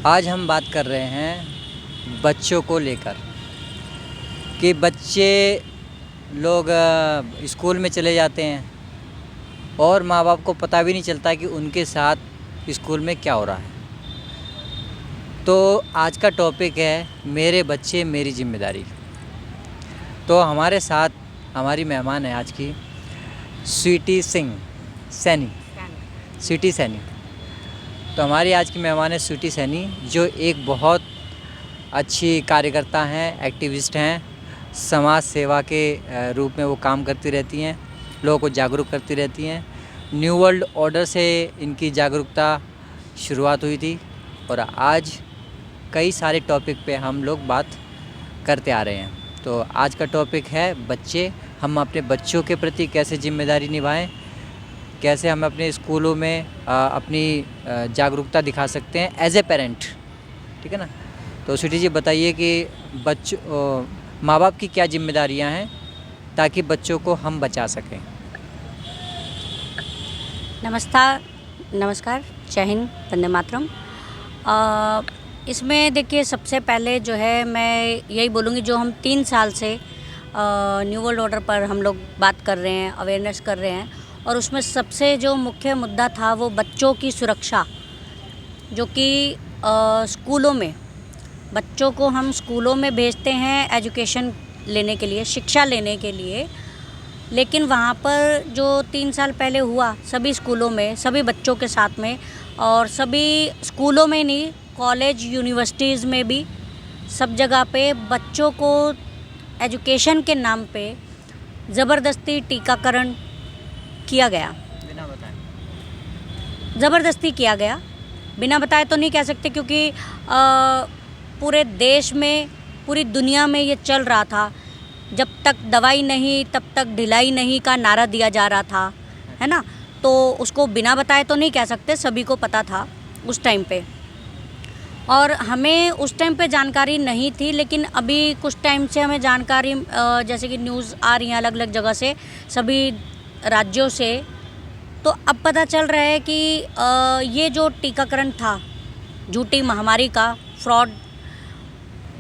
आज हम बात कर रहे हैं बच्चों को लेकर कि बच्चे लोग स्कूल में चले जाते हैं और माँ बाप को पता भी नहीं चलता कि उनके साथ स्कूल में क्या हो रहा है। तो आज का टॉपिक है मेरे बच्चे मेरी जिम्मेदारी। तो हमारे साथ हमारी मेहमान है आज की स्वीटी सैनी। तो हमारी आज की मेहमान है स्वीटी सैनी, जो एक बहुत अच्छी कार्यकर्ता हैं, एक्टिविस्ट हैं। समाज सेवा के रूप में वो काम करती रहती हैं, लोगों को जागरूक करती रहती हैं। न्यू वर्ल्ड ऑर्डर से इनकी जागरूकता शुरुआत हुई थी और आज कई सारे टॉपिक पे हम लोग बात करते आ रहे हैं। तो आज का टॉपिक है बच्चे। हम अपने बच्चों के प्रति कैसे जिम्मेदारी निभाएं, कैसे हम अपने स्कूलों में अपनी जागरूकता दिखा सकते हैं एज ए पेरेंट, ठीक है ना। तो स्वीटी जी बताइए कि माँ बाप की क्या जिम्मेदारियां हैं ताकि बच्चों को हम बचा सकें। नमस्कार, जय हिंद, वंदे मातरम। इसमें देखिए, सबसे पहले जो है मैं यही बोलूँगी, जो हम 3 साल से न्यू वर्ल्ड ऑर्डर पर हम लोग बात कर रहे हैं, अवेयरनेस कर रहे हैं, और उसमें सबसे जो मुख्य मुद्दा था वो बच्चों की सुरक्षा, जो कि स्कूलों में बच्चों को हम स्कूलों में भेजते हैं एजुकेशन लेने के लिए, शिक्षा लेने के लिए। लेकिन वहाँ पर जो 3 साल पहले हुआ, सभी स्कूलों में, सभी बच्चों के साथ में, और सभी स्कूलों में नहीं, कॉलेज यूनिवर्सिटीज़ में भी सब जगह पे बच्चों को एजुकेशन के नाम पे ज़बरदस्ती टीकाकरण किया गया। बिना बताए ज़बरदस्ती किया गया, बिना बताए तो नहीं कह सकते, क्योंकि पूरे देश में, पूरी दुनिया में ये चल रहा था। जब तक दवाई नहीं तब तक ढिलाई नहीं का नारा दिया जा रहा था, है ना। तो उसको बिना बताए तो नहीं कह सकते, सभी को पता था उस टाइम पे, और हमें उस टाइम पे जानकारी नहीं थी। लेकिन अभी कुछ टाइम से हमें जानकारी, जैसे कि न्यूज़ आ रही हैं अलग अलग जगह से, सभी राज्यों से, तो अब पता चल रहा है कि ये जो टीकाकरण था, झूठी महामारी का फ्रॉड,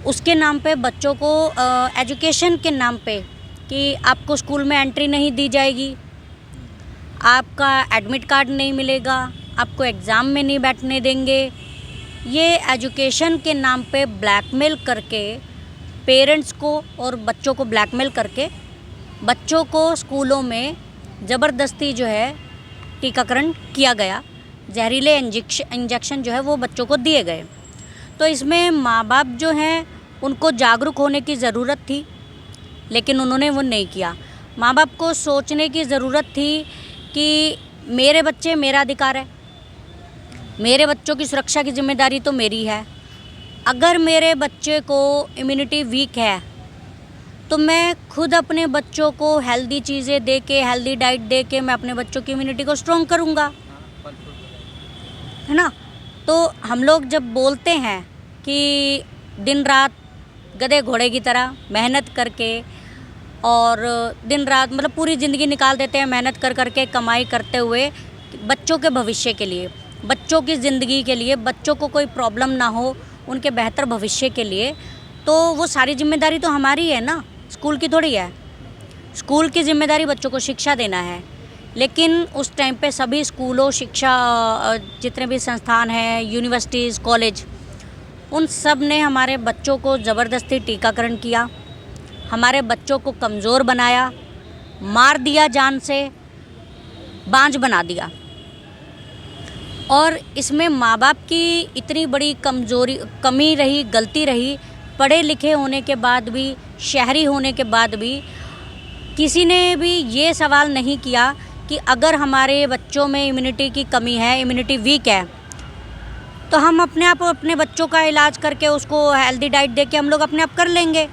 उसके नाम पे बच्चों को एजुकेशन के नाम पे कि आपको स्कूल में एंट्री नहीं दी जाएगी, आपका एडमिट कार्ड नहीं मिलेगा, आपको एग्ज़ाम में नहीं बैठने देंगे। ये एजुकेशन के नाम पे ब्लैकमेल करके पेरेंट्स को और बच्चों को ब्लैकमेल करके बच्चों को स्कूलों में ज़बरदस्ती जो है टीकाकरण किया गया। जहरीले इंजेक्शन जो है वो बच्चों को दिए गए। तो इसमें माँ बाप जो हैं उनको जागरूक होने की ज़रूरत थी, लेकिन उन्होंने वो नहीं किया। माँ बाप को सोचने की ज़रूरत थी कि मेरे बच्चे मेरा अधिकार है, मेरे बच्चों की सुरक्षा की जिम्मेदारी तो मेरी है। अगर मेरे बच्चे को इम्यूनिटी वीक है तो मैं खुद अपने बच्चों को हेल्दी चीज़ें दे के, हेल्दी डाइट दे के मैं अपने बच्चों की इम्यूनिटी को स्ट्रॉन्ग करूँगा, है ना। तो हम लोग जब बोलते हैं कि दिन रात गधे घोड़े की तरह मेहनत करके, और दिन रात मतलब पूरी ज़िंदगी निकाल देते हैं मेहनत कर करके, कमाई करते हुए बच्चों के भविष्य के लिए, बच्चों की ज़िंदगी के लिए, बच्चों को कोई प्रॉब्लम ना हो, उनके बेहतर भविष्य के लिए, तो वो सारी जिम्मेदारी तो हमारी है ना, स्कूल की थोड़ी है। स्कूल की जिम्मेदारी बच्चों को शिक्षा देना है। लेकिन उस टाइम पे सभी स्कूलों, शिक्षा, जितने भी संस्थान हैं, यूनिवर्सिटीज़, कॉलेज, उन सब ने हमारे बच्चों को ज़बरदस्ती टीकाकरण किया, हमारे बच्चों को कमज़ोर बनाया, मार दिया, जान से बांझ बना दिया। और इसमें माँ बाप की इतनी बड़ी कमी रही, गलती रही। पढ़े लिखे होने के बाद भी, शहरी होने के बाद भी किसी ने भी ये सवाल नहीं किया कि अगर हमारे बच्चों में इम्यूनिटी की कमी है, इम्यूनिटी वीक है, तो हम अपने आप अपने बच्चों का इलाज करके, उसको हेल्दी डाइट दे के हम लोग अपने आप कर लेंगे।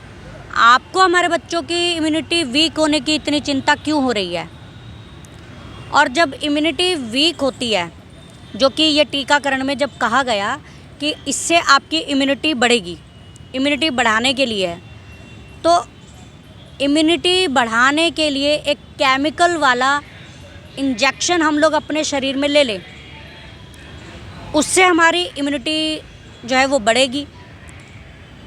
आपको हमारे बच्चों की इम्यूनिटी वीक होने की इतनी चिंता क्यों हो रही है? और जब इम्यूनिटी वीक होती है, जो कि ये टीकाकरण में जब कहा गया कि इससे आपकी इम्यूनिटी बढ़ेगी, इम्यूनिटी बढ़ाने के लिए, तो इम्यूनिटी बढ़ाने के लिए एक केमिकल वाला इंजेक्शन हम लोग अपने शरीर में ले लें, उससे हमारी इम्यूनिटी जो है वो बढ़ेगी।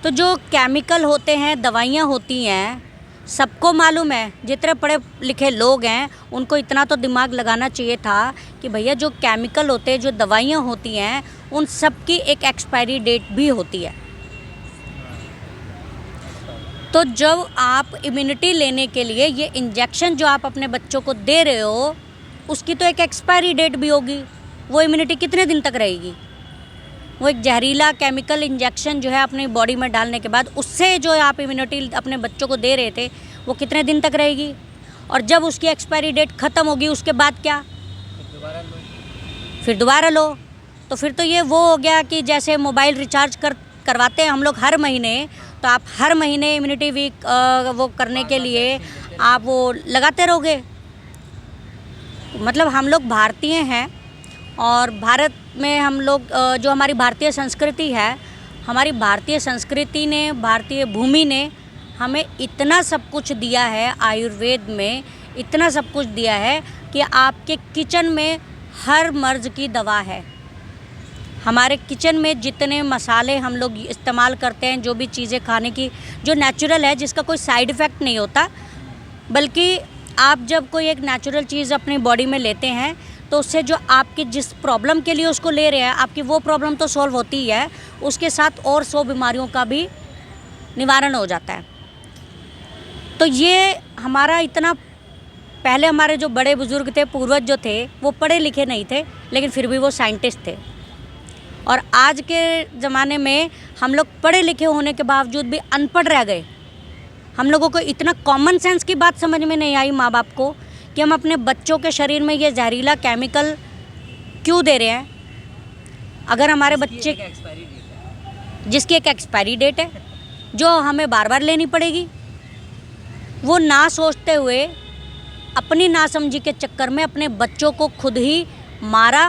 तो जो केमिकल होते हैं, दवाइयाँ होती हैं, सबको मालूम है, जितने पढ़े लिखे लोग हैं उनको इतना तो दिमाग लगाना चाहिए था कि भैया जो केमिकल होते हैं, जो दवाइयाँ होती हैं, उन सब की एक एक्सपायरी डेट भी होती है। तो जब आप इम्यूनिटी लेने के लिए ये इंजेक्शन जो आप अपने बच्चों को दे रहे हो, उसकी तो एक एक्सपायरी डेट भी होगी। वो इम्यूनिटी कितने दिन तक रहेगी? वो एक जहरीला केमिकल इंजेक्शन जो है अपनी बॉडी में डालने के बाद, उससे जो आप इम्यूनिटी अपने बच्चों को दे रहे थे, वो कितने दिन तक रहेगी? और जब उसकी एक्सपायरी डेट ख़त्म होगी, उसके बाद क्या? फिर दोबारा लो। तो फिर तो ये वो हो गया कि जैसे मोबाइल रिचार्ज करवाते हैं हम लोग हर महीने, तो आप हर महीने इम्यूनिटी वीक वो करने के लिए आप वो लगाते रहोगे। मतलब हम लोग भारतीय हैं और भारत में हम लोग जो हमारी भारतीय संस्कृति है, हमारी भारतीय संस्कृति ने, भारतीय भूमि ने हमें इतना सब कुछ दिया है, आयुर्वेद में इतना सब कुछ दिया है कि आपके किचन में हर मर्ज़ की दवा है। हमारे किचन में जितने मसाले हम लोग इस्तेमाल करते हैं, जो भी चीज़ें खाने की जो नेचुरल है, जिसका कोई साइड इफ़ेक्ट नहीं होता, बल्कि आप जब कोई एक नेचुरल चीज़ अपनी बॉडी में लेते हैं तो उससे जो आपकी जिस प्रॉब्लम के लिए उसको ले रहे हैं, आपकी वो प्रॉब्लम तो सॉल्व होती ही है, उसके साथ और 100 बीमारियों का भी निवारण हो जाता है। तो ये हमारा इतना, पहले हमारे जो बड़े बुज़ुर्ग थे, पूर्वज जो थे, वो पढ़े लिखे नहीं थे, लेकिन फिर भी वो साइंटिस्ट थे। और आज के ज़माने में हम लोग पढ़े लिखे होने के बावजूद भी अनपढ़ रह गए। हम लोगों को इतना कॉमन सेंस की बात समझ में नहीं आई माँ बाप को कि हम अपने बच्चों के शरीर में ये जहरीला केमिकल क्यों दे रहे हैं। अगर हमारे बच्चे, जिसकी एक एक्सपायरी डेट है, जो हमें बार बार लेनी पड़ेगी, वो ना सोचते हुए अपनी नासमझी के चक्कर में अपने बच्चों को खुद ही मारा,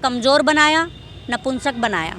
कमज़ोर बनाया, नपुंसक बनाया।